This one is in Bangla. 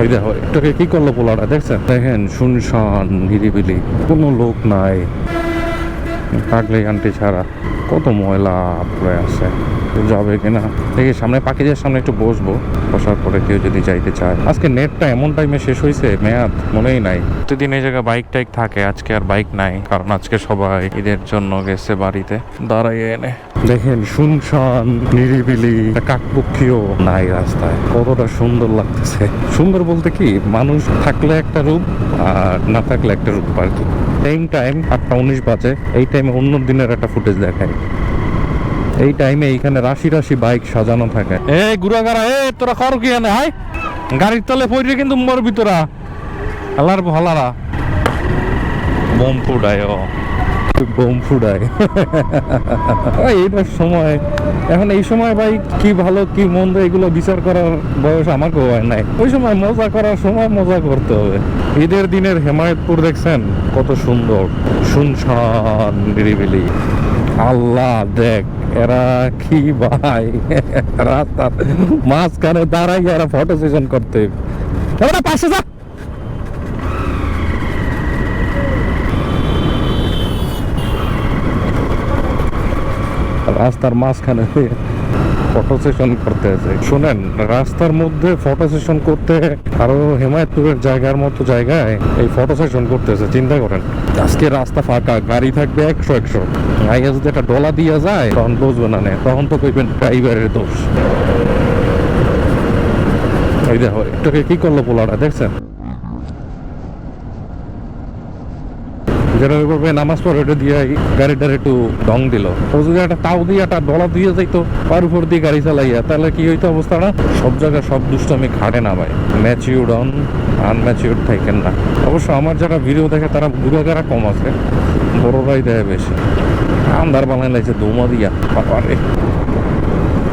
ওই দেখো এটাকে কি করলো পোলাটা দেখছেন? দেখেন শুনশান নিরিবিলি, কোনো লোক নাই, পাগলি আন্টি ছাড়া। কত ময়লা পড়ে আছে, যাবে কিনা দেখি। সামনে পাখিদের সামনে একটু বসবো, বসার পরে কেউ যদি যাইতে চায়। আজকে নেটটা এমন টাইমে শেষ হয়েছে, মেয়াদ মনেই নাই। প্রতিদিন এই জায়গায় বাইক টাইক থাকে, আজকে আর বাইক নাই, কারণ আজকে সবাই ঈদের জন্য গেছে বাড়িতে। দাঁড়াইয়ে এনে দেখেন শুনশান নিরিবিলি, কাকপক্ষীও নাই রাস্তায়। কতটা সুন্দর লাগতেছে। সুন্দর বলতে কি, মানুষ থাকলে একটা রূপ আর না থাকলে একটা রূপ আর কি। টাইম 8:19 বাজে। এই টাইমে অন্য দিনের একটা ফুটেজ দেখায়। এই টাইমে এইখানে রাশি রাশি বাইক সাজানো থাকে। এই গুড়াগাড়া, তোরা কর কি এনে হাই গাড়ির তলে পড়ে কিন্তু মরবি তোরা। আল্লাহর ভালারা বোম ফুটায়, বোম ফুটায় এইটার সময়। এখন এই সময় ভাই কি ভালো কি মন্দ এগুলো বিচার করার বয়স আমাকেও হয় নাই। ওই সময় মজা করার সময় মজা করতে হবে। ঈদের দিনের হেমায়েতপুর দেখছেন কত সুন্দর, শুনশান নিরিবিলি। আল্লাহ দেখ এরা কি ভাই, রাস্তার মাঝখানে দাঁড়াই এরা ফটো সেশন করতে। এবার পাশে যা, রাস্তার মাঝখানে ফটো সেশন করতে আছে। শোনেন, রাস্তার মধ্যে ফটো সেশন করতে আরো হেমায়তপুরের জায়গার মতো জায়গায় এই ফটো সেশন করতেছে, চিন্তা করেন। আজকে রাস্তা ফাঁকা, গাড়ি থাকবে 100 আইয়া যদি একটা ডলা দিয়া যায় তখন বুঝবে না, তখন তো কইবেন ড্রাইভারের দোষ। এই দেখো এটাকে কি করলো পোলাটা দেখছেন? যেটা করবে নামাজ পড়ে ওটা দিয়ে গাড়িটার একটু ঢং দিল। ও যদি একটা তাও দিয়ে একটা ডলা দিয়ে যাইতো পার উপর দিয়ে গাড়ি চালাইয়া, তাহলে কি হইতো অবস্থাটা? সব জায়গায় সব দুষ্টামি খাটে না ভাই। ম্যাচিউর অন আনম্যাচিউর থাকেন না। অবশ্য আমার যারা ভিডিও দেখে তারা বুড়াগারা কম আছে, বড়রাই দেয় বেশি। আন্দার বানাই লাগছে দৌমা দিয়া বাবারে।